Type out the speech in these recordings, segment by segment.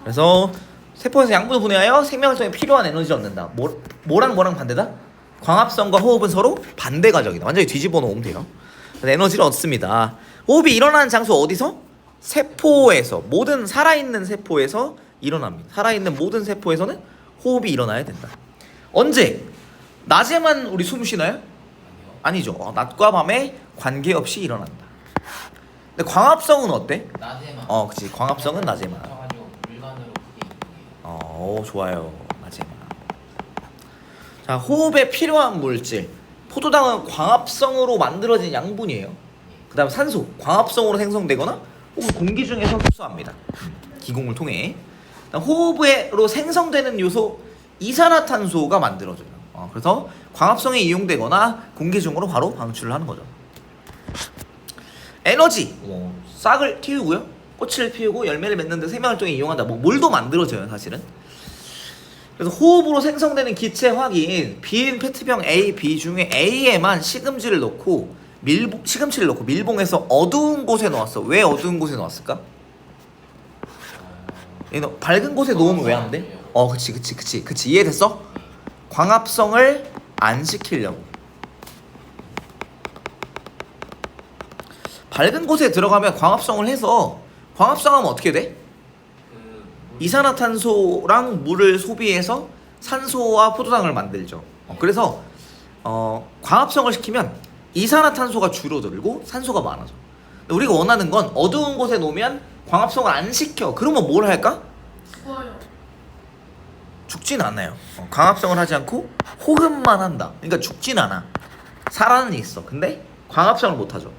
그래서 세포에서 양분을 분해하여 생명활동에 필요한 에너지를 얻는다. 뭐랑 반대다? 광합성과 호흡은 서로 반대 과정이다. 완전히 뒤집어 놓으면 돼요. 그래서 에너지를 얻습니다. 호흡이 일어나는 장소 어디서? 세포에서. 모든 살아있는 세포에서 일어납니다. 살아있는 모든 세포에서는 호흡이 일어나야 된다. 언제? 낮에만 우리 숨 쉬나요? 아니죠. 낮과 밤에 관계없이 일어난다. 근데 광합성은 어때? 낮에만. 그치. 광합성은 낮에만. 가지고 물관으로 크게 이쁘게. 좋아요. 낮에만. 자, 호흡에 필요한 물질. 포도당은 광합성으로 만들어진 양분이에요. 그 다음 산소. 광합성으로 생성되거나 혹은 공기 중에서 흡수합니다. 기공을 통해. 호흡으로 생성되는 요소 이산화탄소가 만들어져요. 그래서 광합성에 이용되거나 공기 중으로 바로 방출을 하는 거죠. 에너지. 싹을 틔우고요. 꽃을 피우고 열매를 맺는 데 생명활동에 이용한다. 물도 만들어져요, 사실은. 그래서 호흡으로 생성되는 기체화학인 빈 페트병 A, B 중에 A에만 시금치를 넣고 밀봉해서 어두운 곳에 넣었어. 왜 어두운 곳에 넣었을까? 밝은 곳에 놓으면 왜 안 돼? 그치. 이해됐어? 광합성을 안 시키려고. 밝은 곳에 들어가면 광합성을 해서 광합성하면 어떻게 돼? 이산화탄소랑 물을 소비해서 산소와 포도당을 만들죠. 그래서 광합성을 시키면 이산화탄소가 줄어들고 산소가 많아져. 우리가 원하는 건 어두운 곳에 놓으면 광합성을 안 시켜. 그러면 뭘 할까? 죽어요. 죽진 않아요. 광합성을 하지 않고 호흡만 한다. 그러니까 죽진 않아. 살아는 있어. 근데 광합성을 못 하죠.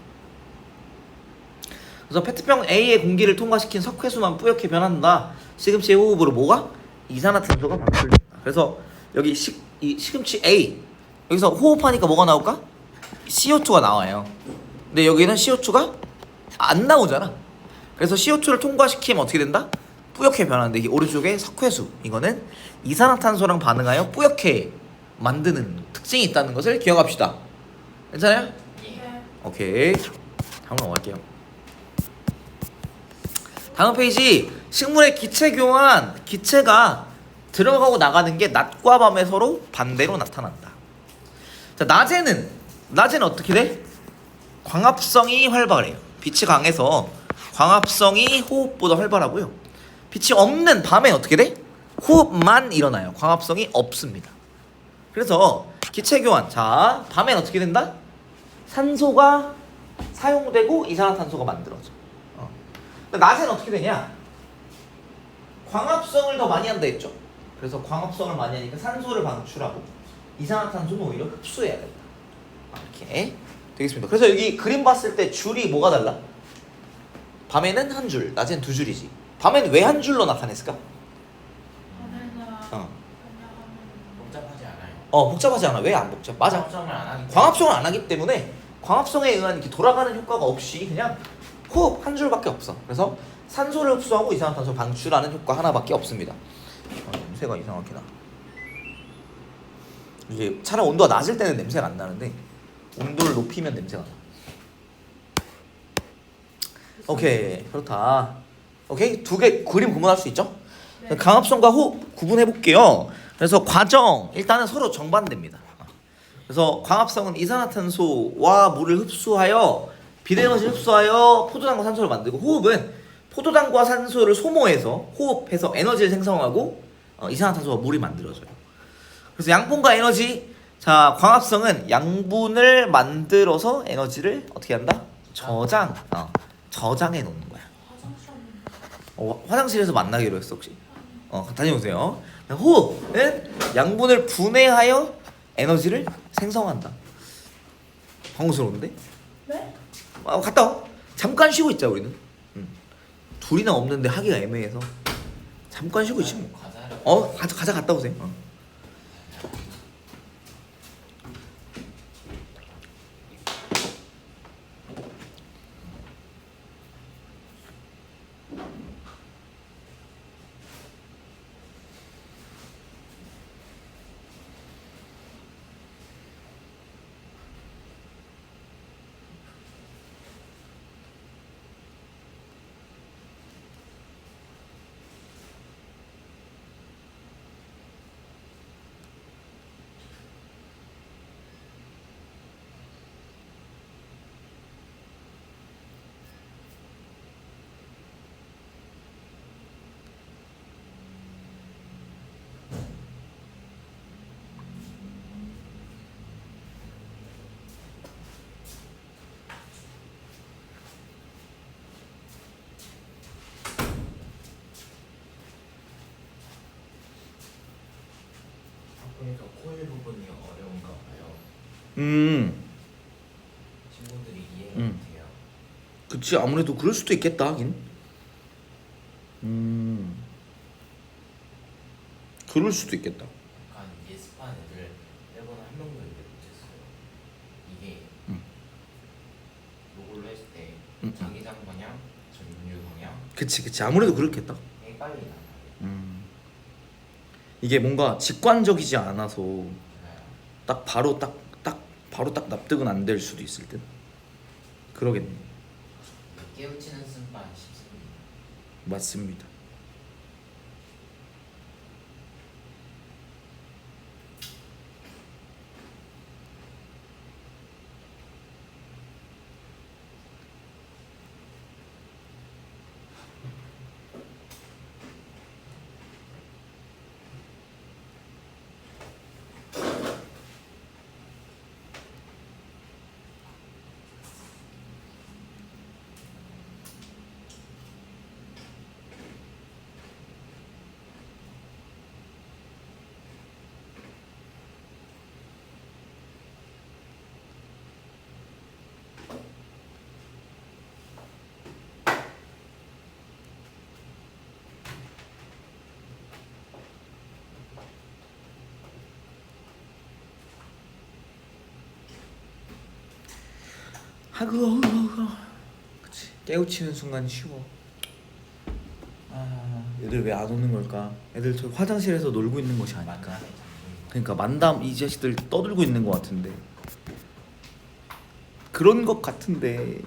그래서 페트병 A의 공기를 통과시킨 석회수만 뿌옇게 변한다. 시금치의 호흡으로 뭐가? 이산화탄소가 방출된다. 그래서 여기 이 시금치 A 여기서 호흡하니까 뭐가 나올까? CO2가 나와요. 근데 여기는 CO2가 안 나오잖아. 그래서 CO2를 통과시키면 어떻게 된다? 뿌옇게 변하는데 이게 오른쪽에 석회수 이거는 이산화탄소랑 반응하여 뿌옇게 만드는 특징이 있다는 것을 기억합시다. 괜찮아요? 네. 오케이. 다음 넘어갈게요. 다음 페이지. 식물의 기체 교환. 기체가 들어가고 나가는 게 낮과 밤에 서로 반대로 나타난다. 자, 낮에는 어떻게 돼? 광합성이 활발해요. 빛이 강해서 광합성이 호흡보다 활발하고요. 빛이 없는 밤엔 어떻게 돼? 호흡만 일어나요. 광합성이 없습니다. 그래서 기체 교환. 자, 밤엔 어떻게 된다? 산소가 사용되고 이산화탄소가 만들어져. 낮에는 어떻게 되냐? 광합성을 더 많이 한다 했죠. 그래서 광합성을 많이 하니까 산소를 방출하고 이산화탄소는 오히려 흡수해야 된다. 이렇게 되겠습니다. 그래서 여기 그림 봤을 때 줄이 뭐가 달라? 밤에는 한 줄, 낮에는 두 줄이지. 밤에는 왜 한 줄로 나타냈을까? 복잡하지 않아요. 복잡하지 않아. 왜 안 복잡? 맞아. 광합성을 안 하기 때문에 광합성에 의한 이렇게 돌아가는 효과가 없이 그냥 호흡 한 줄밖에 없어. 그래서 산소를 흡수하고 이산화탄소 방출하는 효과 하나밖에 없습니다. 냄새가 이상하게 나. 이게 차라리 온도가 낮을 때는 냄새가 안 나는데 온도를 높이면 냄새가 나. 오케이, 그렇다. 오케이, 두 개 그림 구분할 수 있죠? 네. 강합성과 호흡 구분해 볼게요. 그래서 과정 일단은 서로 정반대입니다. 그래서 광합성은 이산화탄소와 물을 흡수하여 비대에너지를 흡수하여 포도당과 산소를 만들고, 호흡은 포도당과 산소를 소모해서 호흡해서 에너지를 생성하고 이산화탄소와 물이 만들어져요. 그래서 양분과 에너지. 자, 광합성은 양분을 만들어서 에너지를 어떻게 한다? 저장해 놓는 거야. 화장실에서 만나기로 했어 혹시? 다녀오세요. 호흡은 양분을 분해하여 에너지를 생성한다. 방구스러운데? 네? 갔다 와. 잠깐 쉬고 있자 우리는. 둘이나 없는데 하기가 애매해서 잠깐 쉬고 있지 뭐. 가자 갔다 오세요. 음, 친구들이 이해가 음. 못해요. 그치. 아무래도 그럴 수도 있겠다 하긴. 음, 그럴 수도 있겠다. 약간 예습한 애들 빼고는 한 명도 이해 못했어요. 이게 음, 요걸로 했을 때 음. 자기장 방향, 전류 방향, 그치. 아무래도 그렇겠다. 이 빨리 나가요. 음, 이게 뭔가 직관적이지 않아서 맞아요. 딱 바로 바로 딱 납득은 안 될 수도 있을 듯. 그러겠네. 깨우치는 순간 쉽습니다. 맞습니다. 하고 그치. 깨우치는 순간 쉬워. 아, 애들 왜 안 오는 걸까? 애들 저 화장실에서 놀고 있는 것이 아닐까. 만남의 장소인 그러니까 만담 이 자식들 떠들고 있는 것 같은데. 그런 것 같은데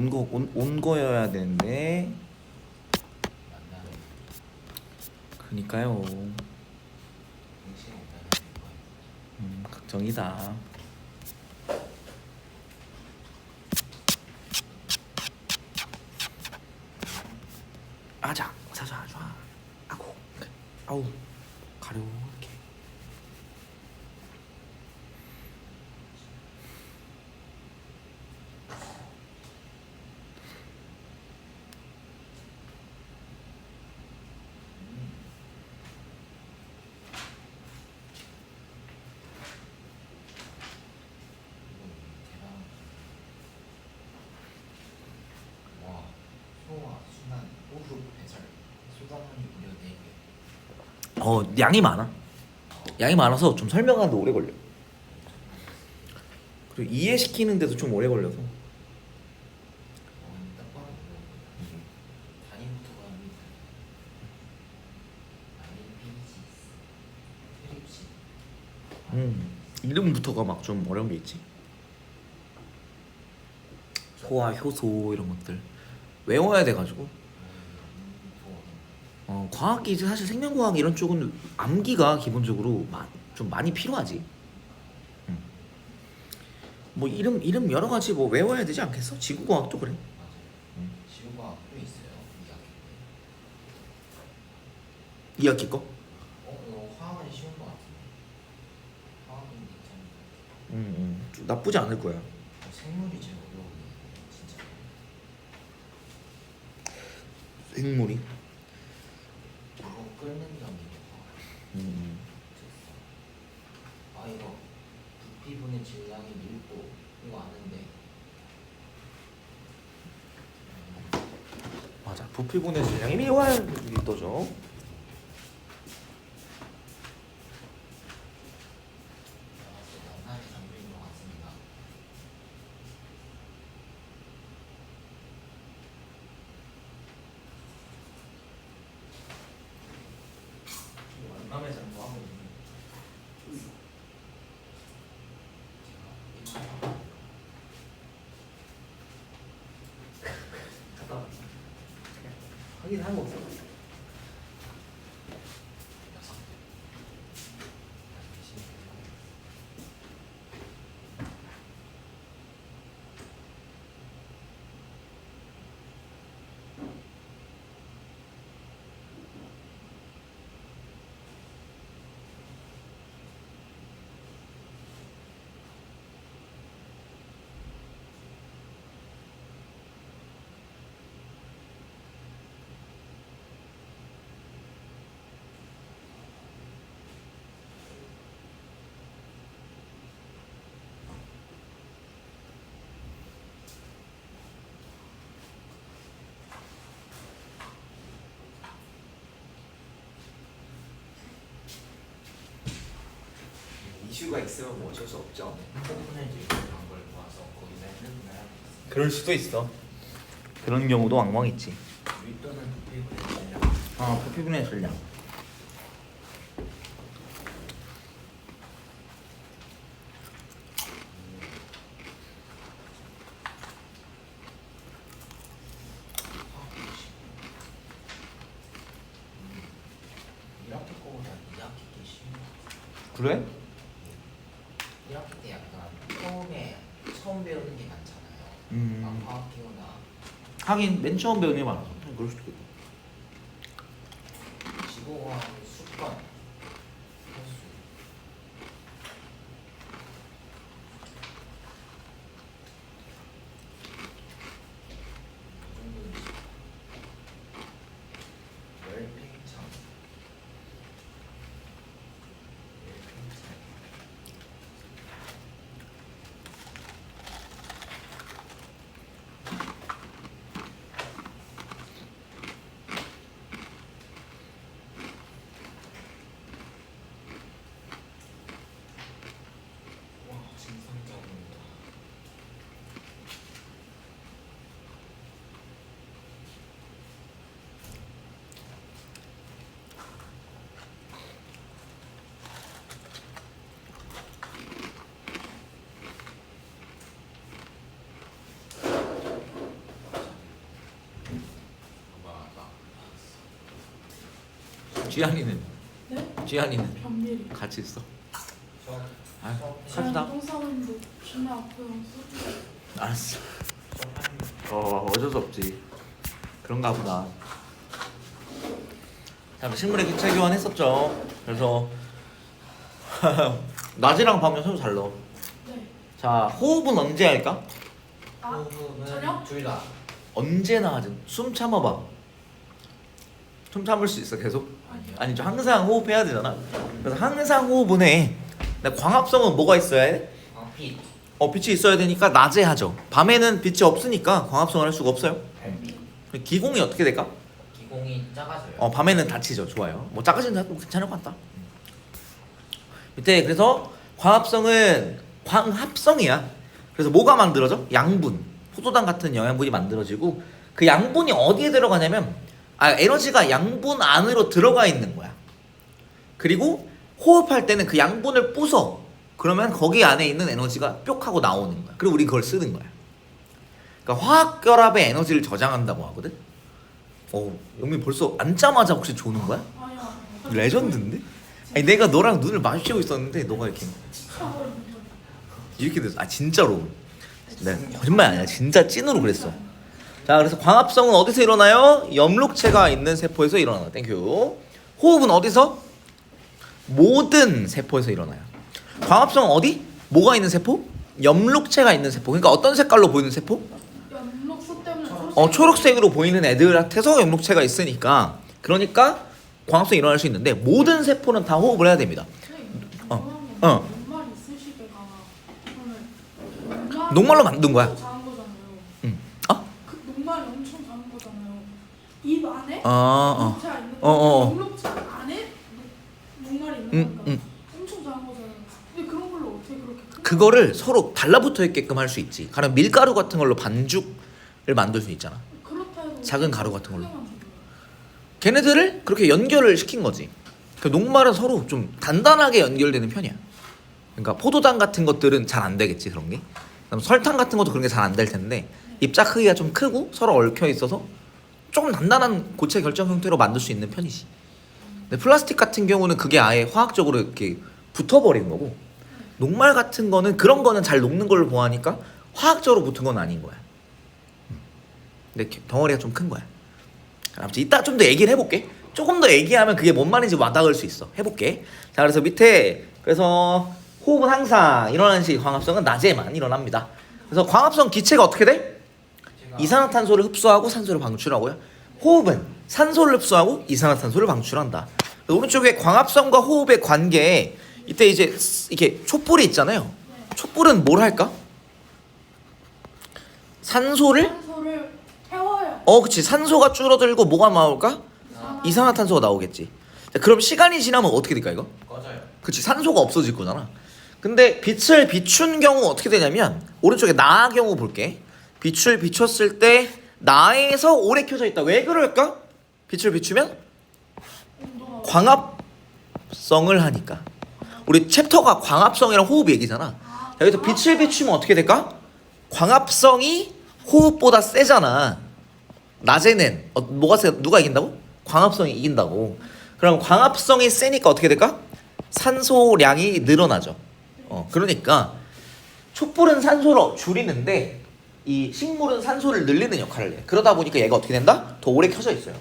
것 같습니다. 온 거여야 되는데. 만남의 그러니까요. 정신이 없다는 거예요. 걱정이다. 아자 사자 좋아. 아고 아우 가려울게. 계란. 와, 소화, 순환, 호흡, 배설, 소단원이 무려 4개. 양이 많아. 양이 많아서 좀 설명하는데 오래 걸려. 그리고 이해시키는데도 좀 오래 걸려서. 딱 봐도 모르겠어요. 단위부터가 합니다. 아밀피지스, 트립신, 이름부터가 막 좀 어려운 게 있지. 소화, 효소 이런 것들 외워야 돼가지고. 과학기 이제 사실 생명과학 이런 쪽은 암기가 기본적으로 좀 많이 필요하지. 음. 뭐 이름 여러 가지 뭐 외워야 되지 않겠어? 지구과학도 그래. 맞아요. 지구과학도 있어요. 2학기 때. 2학기 거? 이거 화학은 쉬운 것 같은데. 화학은 괜찮은 것 좀 나쁘지 않을 거야. 같아요. 생물이 제일 어려운데 진짜. 생물이. 물어 끓는 점이고 음. 아 이거 부피분의 질량의 밀도 이거 아는데 맞아. 부피분의 질량이 미월 밀도죠. 만남의 장소인 것 같습니다. 만남의 장소 하고 있는. 잠깐만. 확인한 거 없어. 수가 있으면 뭐 어쩔 수 없죠. 포분해질 그런 걸 모아서 거기다 해놓으면 그럴 수도 있어. 그런 경우도 왕왕 있지. 윗도는 부피분해질량. 부피분해 전략. 이렇게 거보다 2학기 때 쉬운 것 같아요. 그래? 1학기 때 약간 처음 배우는 게 많잖아요. 막 화학 기호나 하긴 맨 처음 배우는 게 많아서 그럴 수도 있고. 지구과학 수권 횟수 그 정도는 있어요. 열팽창 와 진상장입니다. 지한이는? 네? 지한이는 변비리. 같이 있어. 수업 아, 수업 갑시다. 똥 싸는데 귀나 아파요. 알았어. 수업하는 어쩔 수 없지. 그런가 보다. 자, 식물의 기체 교환했었죠. 그래서 낮이랑 밤이랑 서로 달라. 네. 자, 호흡은 언제 할까? 아, 호흡은 저녁? 둘 다. 언제나 하든. 숨 참아봐. 숨 참을 수 있어 계속? 아니요. 아니죠. 항상 호흡해야 되잖아. 그래서 항상 호흡은 해. 근데 광합성은 뭐가 있어야 해? 빛 빛이 있어야 되니까 낮에 하죠. 밤에는 빛이 없으니까 광합성을 할 수가 없어요. 별빛 기공이 어떻게 될까? 기공이 작아져요. 밤에는 닫히죠. 좋아요. 뭐 작아지는 도 괜찮을 것 같다. 밑에 그래서 광합성은 광합성이야. 그래서 뭐가 만들어져? 양분, 포도당 같은 영양분이 만들어지고 그 양분이 어디에 들어가냐면 에너지가 양분 안으로 들어가 있는 거야. 그리고 호흡할 때는 그 양분을 부숴. 그러면 거기 안에 있는 에너지가 뿅 하고 나오는 거야. 그리고 우리 그걸 쓰는 거야. 그러니까 화학 결합의 에너지를 저장한다고 하거든. 영민 벌써 앉자마자 혹시 조는 거야? 아니야. 레전드인데? 아니 내가 너랑 눈을 마주치고 있었는데 너가 이렇게 됐어. 진짜로. 네, 거짓말 아니야. 진짜 찐으로 그랬어. 자, 그래서 광합성은 어디서 일어나요? 염록체가 있는 세포에서 일어나. 땡큐. 호흡은 어디서? 모든 세포에서 일어나요. 광합성은 어디? 뭐가 있는 세포? 염록체가 있는 세포. 그러니까 어떤 색깔로 보이는 세포? 연록소 때문에 초록색으로 보이는 애들한테서 염록체가 있으니까 그러니까 광합성이 일어날 수 있는데 모든 세포는 다 호흡을 해야 됩니다. 녹말 있으시게가 오늘 녹말로 만든 거야. 작은 거잖아요. 응. 그 녹말이 엄청 작은 거잖아요. 입 안에 어. 녹차 있는 어. 녹록차 안에 녹말이 있는 응, 거니까 응. 엄청 작은 거잖아요. 근데 그런 걸로 어떻게 그렇게 큰 그거를 서로 달라붙어 있게끔 할 수 있지. 가령 밀가루 같은 걸로 반죽을 만들 수 있잖아. 그렇다 해도 작은 가루 같은 걸로. 크게 만들어요. 걔네들을 그렇게 연결을 시킨 거지. 그 녹말은 서로 좀 단단하게 연결되는 편이야. 그러니까 포도당 같은 것들은 잘 안 되겠지 그런 게. 그다음 설탕 같은 것도 그런 게 잘 안 될 텐데 입자 크기가 좀 크고 서로 얽혀 있어서 조금 단단한 고체 결정 형태로 만들 수 있는 편이지. 근데 플라스틱 같은 경우는 그게 아예 화학적으로 이렇게 붙어버린 거고 녹말 같은 거는 그런 거는 잘 녹는 걸로 보아하니까 화학적으로 붙은 건 아닌 거야. 근데 덩어리가 좀 큰 거야. 아무튼 이따 좀 더 얘기를 해볼게. 조금 더 얘기하면 그게 뭔 말인지 와닿을 수 있어. 해볼게. 자, 그래서 밑에 그래서 호흡은 항상 일어나는 시 광합성은 낮에만 일어납니다. 그래서 광합성 기체가 어떻게 돼? 이산화탄소를 흡수하고 산소를 방출하고요. 호흡은 산소를 흡수하고 이산화탄소를 방출한다. 오른쪽에 광합성과 호흡의 관계에 이때 이제 이렇게 촛불이 있잖아요. 촛불은 뭘 할까? 산소를 태워요. 그치. 산소가 줄어들고 뭐가 나올까? 이산화탄소가 나오겠지. 자, 그럼 시간이 지나면 어떻게 될까 이거? 꺼져요. 그치. 산소가 없어질 거잖아. 근데 빛을 비춘 경우 어떻게 되냐면 오른쪽에 나 경우 볼게. 빛을 비췄을 때 나에서 오래 켜져 있다. 왜 그럴까? 빛을 비추면 온도가 광합성을 하니까. 우리 챕터가 광합성이랑 호흡 얘기잖아. 여기서 빛을 비추면 어떻게 될까? 광합성이 호흡보다 세잖아. 낮에는 뭐가 세? 누가 이긴다고? 광합성이 이긴다고. 그럼 광합성이 세니까 어떻게 될까? 산소량이 늘어나죠. 그러니까 촛불은 산소를 줄이는데 이 식물은 산소를 늘리는 역할을 해. 그러다 보니까 얘가 어떻게 된다? 더 오래 켜져 있어요.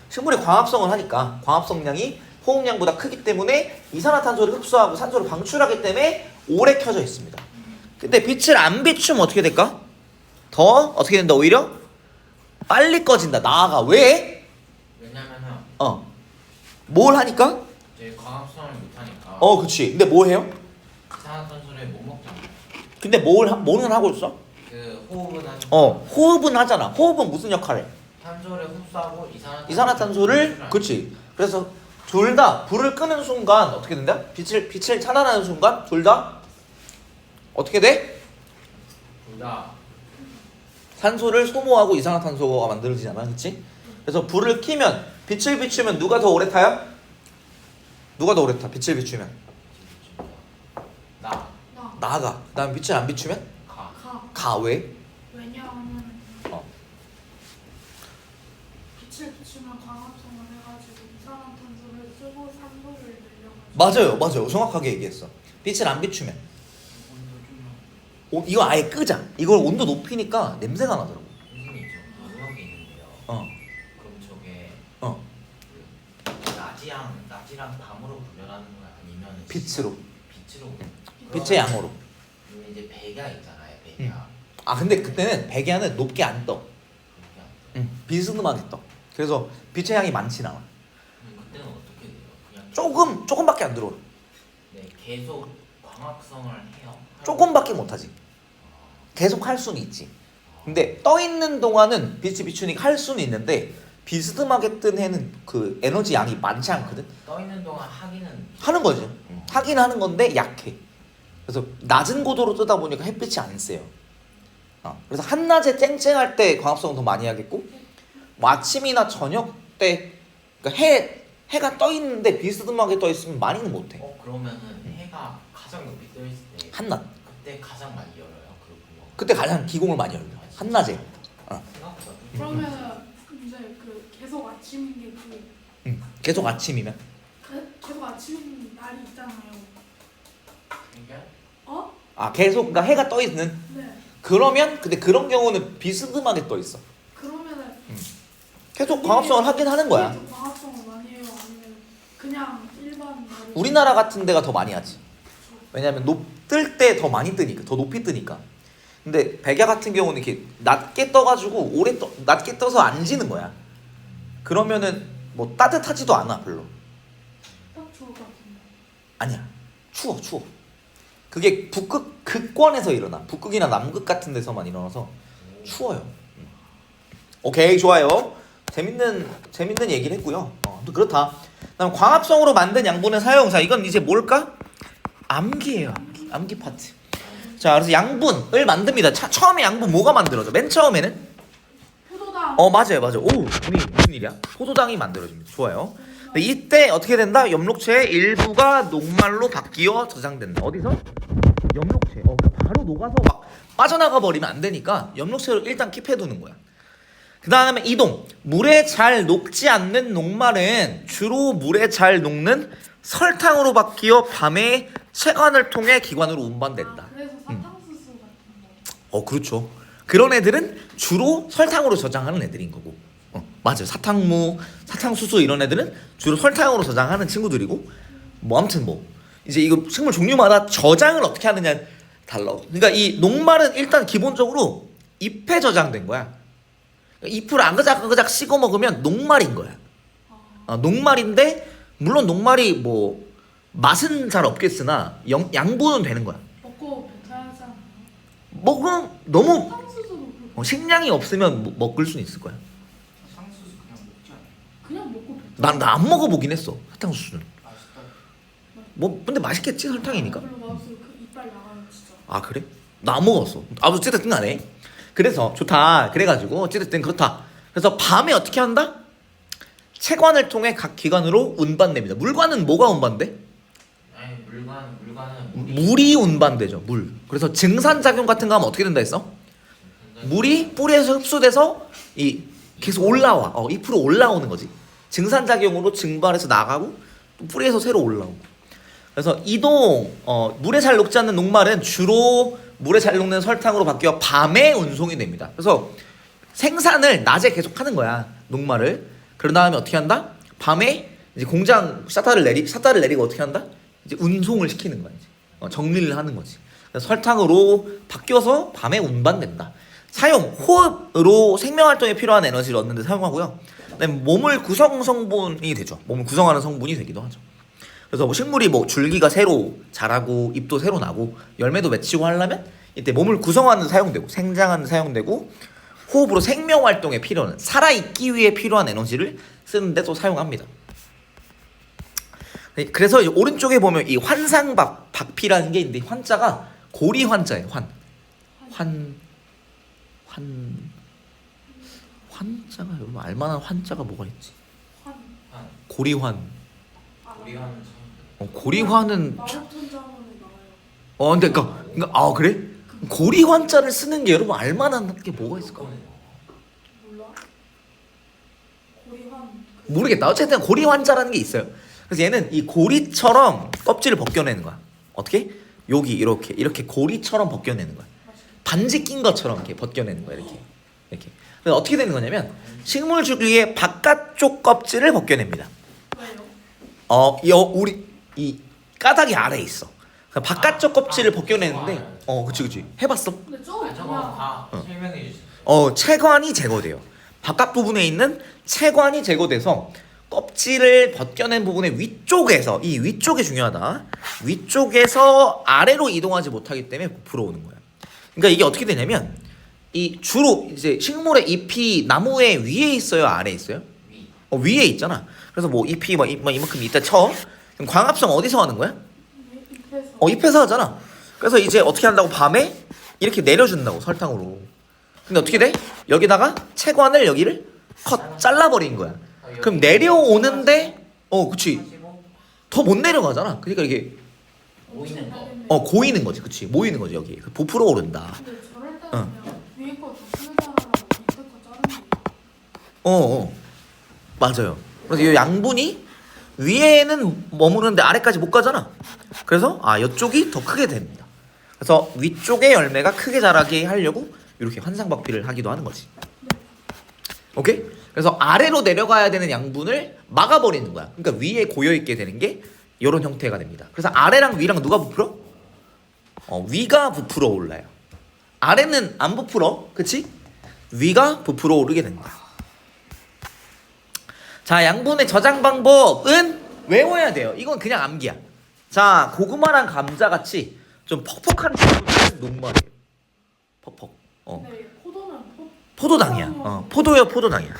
식물이 광합성을 하니까 광합성량이 호흡량보다 크기 때문에 이산화탄소를 흡수하고 산소를 방출하기 때문에 오래 켜져 있습니다. 근데 빛을 안 비추면 어떻게 될까? 더 어떻게 된다? 오히려 빨리 꺼진다. 나아가. 왜? 왜냐면은 뭘 하니까? 이제 광합성을 못하니까 그치. 근데 뭘 해요? 이산화탄소를 못 먹잖아요. 근데 뭐는 하고 있어? 그 호흡은 하지. 호흡은 하잖아. 호흡은 무슨 역할을 해? 탄소를 흡수하고 이산화탄소를 방출하는 그치. 그래서 둘 다 불을 끄는 순간 어떻게 된다? 빛을 차단하는 순간 둘 다 어떻게 돼? 둘 다 산소를 소모하고 이산화탄소가 만들어지잖아. 그치? 그래서 불을 켜면 빛을 비추면 누가 더 오래 타요? 누가 더 오래 타? 빛을 비추면 나 나가. 그다음 빛을 안 비추면 가. 가. 왜? 왜냐하면 어. 빛을 비추면 광합성을 해가지고 이산화탄소를 쓰고 산소를 늘려가지고 맞아요. 정확하게 얘기했어. 빛을 안 비추면 이거 아예 끄자. 이걸 온도 높이니까 냄새가 나더라고. 선생님 저 궁금한 게 있는데요. 어. 그럼 저게 어. 그 낮이랑 밤으로 분별하는 거야 아니면 빛으로. 빛으로? 빛의 양으로. 그러면 이제 백야 있잖아요. 백야. 근데 그때는 백야는 높게 안 떠. 그렇게 비스듬하게 떠. 그래서 빛의 양이 많진 않아. 그때는 어떻게 돼요? 그냥 조금밖에 안 들어와. 네, 계속 광합성을 해요. 조금밖에 못하지. 계속 할 수는 있지. 근데 떠 있는 동안은 빛이 비추니까 할 수는 있는데 비스듬하게 뜬 해는 그 에너지 양이 많지 않거든. 떠 있는 동안 하기는 하는 거지. 하긴 하는 건데 약해. 그래서 낮은 고도로 뜨다 보니까 햇빛이 안 세요. 그래서 한낮에 쨍쨍할 때 광합성은 더 많이 하겠고, 뭐 아침이나 저녁 때 그러니까 해가 떠 있는데 비스듬하게 떠 있으면 많이는 못 해. 그러면은 해가 가장 높이 떠 있을 때 한낮. 그때 가장 많이 열어요. 그렇군요. 그때 가장 기공을 많이 열려. 한낮에. 생각보다 좀 그러면은 이제 그 계속 아침인 게 계속 아침이면. 계속 아침인 날이 있잖아요. 이게 계속 그러니까 해가 떠 있는. 네. 그러면 근데 그런 경우는 비스듬하게 떠 있어. 그러면은 계속 광합성을 하긴 하는 거야. 좀 광합성을 많이 해요. 아니면 그냥 일반 날이 우리나라 같은 데가 더 많이 하지. 왜냐면 뜰 때 더 많이 뜨니까, 더 높이 뜨니까. 근데 백야 같은 경우는 이렇게 낮게 떠가지고 낮게 떠서 안 지는 거야. 그러면은 뭐 따뜻하지도 않아 별로. 딱 좋을 것 같은데. 아니야. 추워. 그게 극권에서 일어나. 북극이나 남극 같은 데서만 일어나서 추워요. 오케이, 좋아요. 재밌는 얘기를 했고요. 또 그렇다. 그다음 광합성으로 만든 양분의 사용자. 이건 이제 뭘까? 암기예요. 암기 파트. 자, 그래서 양분을 만듭니다. 처음에 양분 뭐가 만들어져? 맨 처음에는 포도당. 맞아요. 오, 우리 무슨 일이야? 포도당이 만들어집니다. 좋아요. 근데 이때 어떻게 된다? 엽록체의 일부가 녹말로 바뀌어 저장된다. 어디서? 엽록체. 바로 녹아서 막 빠져나가 버리면 안 되니까 엽록체로 일단 킵해두는 거야. 그 다음에 이동. 물에 잘 녹지 않는 녹말은 주로 물에 잘 녹는 설탕으로 바뀌어 밤에 체관을 통해 기관으로 운반된다. 그래서 사탕수수 같은 거. 그렇죠. 그런 애들은 주로 설탕으로 저장하는 애들인 거고. 맞아요. 사탕무, 사탕수수 이런 애들은 주로 설탕으로 저장하는 친구들이고. 뭐 아무튼 이제 이거 식물 종류마다 저장을 어떻게 하느냐 달라. 그러니까 이 녹말은 일단 기본적으로 잎에 저장된 거야. 잎을 아그작아그작 씹어 먹으면 녹말인 거야. 녹말인데 물론 녹말이 뭐 맛은 잘 없겠으나 양분은 되는 거야. 먹고 배탈하지 않아요? 먹으면 너무 사탕수수도 그렇고 식량이 없으면 먹을 수는 있을 거야. 상수수 그냥 먹지 않아요? 그냥 먹고 배탈. 나 안 먹어보긴 했어. 사탕수수는. 맛있다. 뭐 근데 맛있겠지 설탕이니까. 별로 맛없어요. 그 이빨 나가요 진짜. 아 그래? 나 안 먹었어. 아 어쨌든 간에 그래서 좋다. 그래가지고 어쨌든 그렇다. 그래서 밤에 어떻게 한다? 체관을 통해 각 기관으로 운반됩니다. 물관은 뭐가 운반돼? 아니 물관은 물이 운반되죠. 물. 그래서 증산작용 같은 거 하면 어떻게 된다 했어? 물이 뿌리에서 흡수돼서 이 계속 올라와. 잎으로 올라오는 거지. 증산작용으로 증발해서 나가고 또 뿌리에서 새로 올라오고. 그래서 이동 물에 잘 녹지 않는 녹말은 주로 물에 잘 녹는 설탕으로 바뀌어 밤에 운송이 됩니다. 그래서 생산을 낮에 계속 하는 거야. 녹말을. 그런 다음에 어떻게 한다? 밤에 이제 공장 샷다를 내리고 어떻게 한다? 이제 운송을 시키는 거야. 이제. 정리를 하는 거지. 그래서 설탕으로 바뀌어서 밤에 운반된다. 사용, 호흡으로 생명활동에 필요한 에너지를 얻는 데 사용하고요. 그다음에 몸을 구성 성분이 되죠. 몸을 구성하는 성분이 되기도 하죠. 그래서 뭐 식물이 뭐 줄기가 새로 자라고 잎도 새로 나고 열매도 맺히고 하려면 이때 몸을 구성하는 데 사용되고 생장하는 데 사용되고 호흡으로 생명활동에 필요한 살아있기 위해 필요한 에너지를 쓰는 데도 사용합니다. 그래서 오른쪽에 보면 이 환상박피라는 게 있는데 환자가 고리 환자예요. 환자가 여러분 알만한 환자가 뭐가 있지? 환. 고리환. 고리환은 고리환은 마법천자문에 나와요. 근데 그러니까 그래? 고리환자를 쓰는 게 여러분 알만한 게 뭐가 있을까? 몰라? 고리환. 모르겠다. 어쨌든 고리환자라는 게 있어요. 그래서 얘는 이 고리처럼 껍질을 벗겨내는 거야. 어떻게? 여기 이렇게 고리처럼 벗겨내는 거야. 반지 낀 것처럼 이렇게 벗겨내는 거야. 이렇게. 그래서 어떻게 되는 거냐면 식물 줄기의 바깥쪽 껍질을 벗겨냅니다. 왜요? 우리 이 까닭이 아래에 있어. 그래서 바깥쪽 껍질을 벗겨내는데, 그치. 해봤어? 근데 저거 저거 그냥 다 설명해 주세요. 체관이 제거돼요. 바깥 부분에 있는 체관이 제거돼서 껍질을 벗겨낸 부분의 위쪽에서 이 위쪽이 중요하다. 위쪽에서 아래로 이동하지 못하기 때문에 부풀어 오는 거야. 그러니까 이게 어떻게 되냐면 이 주로 이제 식물의 잎이 나무의 위에 있어요, 아래에 있어요? 위에 있잖아. 그래서 뭐 잎이 이만큼 있다 쳐. 그럼 광합성 어디서 하는 거야? 잎에서. 잎에서 하잖아. 그래서 이제 어떻게 한다고 밤에 이렇게 내려준다고 설탕으로. 근데 어떻게 돼? 여기다가 체관을 여기를 잘라버린 거야. 그럼 내려오는데 그치. 더 못 내려가잖아. 그러니까 이게 모이는 거. 고이는 거지. 그치. 모이는 거지 여기. 부풀어 오른다. 근데 저럴 때는 응. 그냥 위에 거더 크게 자라라고 밑에 거 자르는 거. 맞아요. 그래서 이 양분이 위에는 머무르는데 아래까지 못 가잖아. 그래서 이쪽이 더 크게 됩니다. 그래서 위쪽의 열매가 크게 자라게 하려고 이렇게 환상박피를 하기도 하는 거지. 오케이? 그래서 아래로 내려가야 되는 양분을 막아버리는 거야. 그러니까 위에 고여있게 되는 게 이런 형태가 됩니다. 그래서 아래랑 위랑 누가 부풀어? 위가 부풀어 올라요. 아래는 안 부풀어. 그치? 위가 부풀어 오르게 된다. 자, 양분의 저장 방법은 외워야 돼요. 이건 그냥 암기야. 자, 고구마랑 감자같이 좀 퍽퍽한 친구들은 녹말이에요. 퍽퍽. 근데 포도는 포도당이야. 포도요, 포도당이야.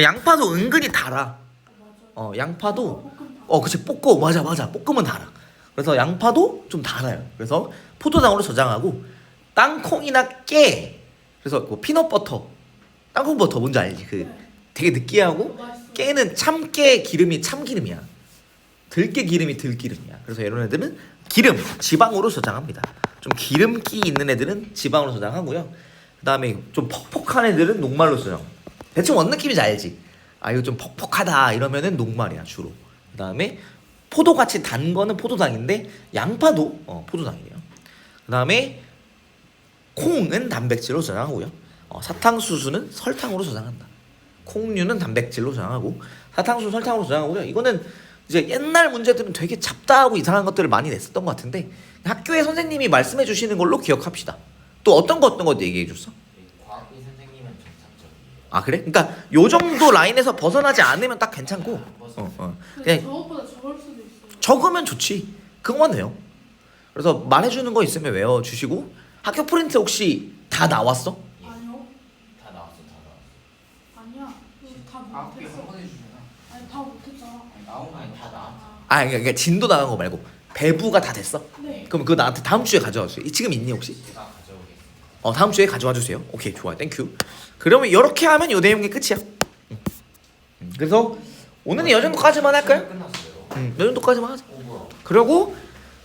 양파도 은근히 달아. 맞아. 양파도 볶음 그치, 볶고 맞아. 볶으면 달아. 그래서 양파도 좀 달아요. 그래서 포도당으로 저장하고 땅콩이나 깨. 그래서 뭐 피넛버터, 땅콩 버터 뭔지 알지? 되게 느끼하고 맛있어. 깨는 참깨 기름이 참기름이야. 들깨 기름이 들기름이야. 그래서 이런 애들은 기름, 지방으로 저장합니다. 좀 기름기 있는 애들은 지방으로 저장하고요. 그 다음에 좀 퍽퍽한 애들은 녹말로 저장. 대충 어느 느낌인지 알지? 이거 좀 퍽퍽하다 이러면은 녹말이야 주로. 그 다음에 포도같이 단 거는 포도당인데 양파도 포도당이에요. 그 다음에 콩은 단백질로 저장하고요. 사탕수수는 설탕으로 저장한다. 콩류는 단백질로 저장하고 사탕수수 설탕으로 저장하고요. 이거는 이제 옛날 문제들은 되게 잡다하고 이상한 것들을 많이 냈었던 것 같은데 학교에 선생님이 말씀해 주시는 걸로 기억합시다. 또 어떤 거 얘기해 줬어? 과학비 선생님은 정상적이에요. 그래? 그러니까 요 정도 라인에서 벗어나지 않으면 딱 괜찮고 근데 그냥 저것보다 적을 수도 있어요. 적으면 좋지. 그것만 외워. 그래서 말해주는 거 있으면 외워주시고 학교 프린트 혹시 다 나왔어? 아니요. 다 나왔어. 아니야. 우리 다 과학비 한 못했어. 번에 주잖아. 아니 다 못했잖아. 나온 거 아니 다 나왔어. 그러니까 진도 나간 거 말고 배부가 다 됐어? 네. 그럼 그거 나한테 다음 주에 가져와 주세요. 지금 있니 혹시? 제가 가져오겠습니다. 다음 주에 가져와 주세요. 오케이, 좋아요. 땡큐. 그러면 이렇게 하면 요 내용이 끝이야. 그래서 오늘은 요 정도까지만 할까요? 끝났어요. 요 정도까지만 하자. 뭐야? 그리고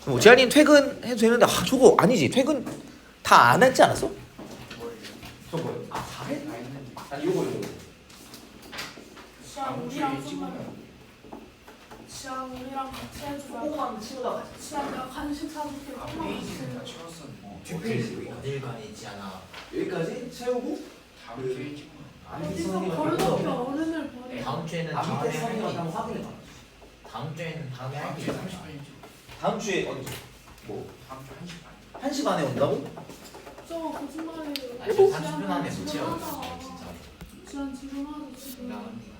뭐 재환이는 퇴근해도 되는데 저거 아니지. 퇴근 다 안 했지 않았어? 저거요. 다 했? 아니 요거. 시안 우리랑 좀만. 시안 우리랑 같이 해주자. 치우다가. 시안 내가 간식 사줄게. 페이지는 다 채웠어. 뒷페이지 어딜 가니지 않아. 여기까지 채우고 다음 페이지. 어디서 버릇없게 어른을 버려. 다음 주에는 아, 다음에 밑에 할 게 한번 있어. 확인해 봐. 다음 주에는 다음에 할 다음 게 주에 있어. 30분이지. 다음 주에 언제? 뭐 다음 주 1시 반. 1시 반에 온다고? 저거 거짓말이에요. 아니 30분 안에 못 채워. 하자. 진짜. 지난 지금 하자 지금. 나는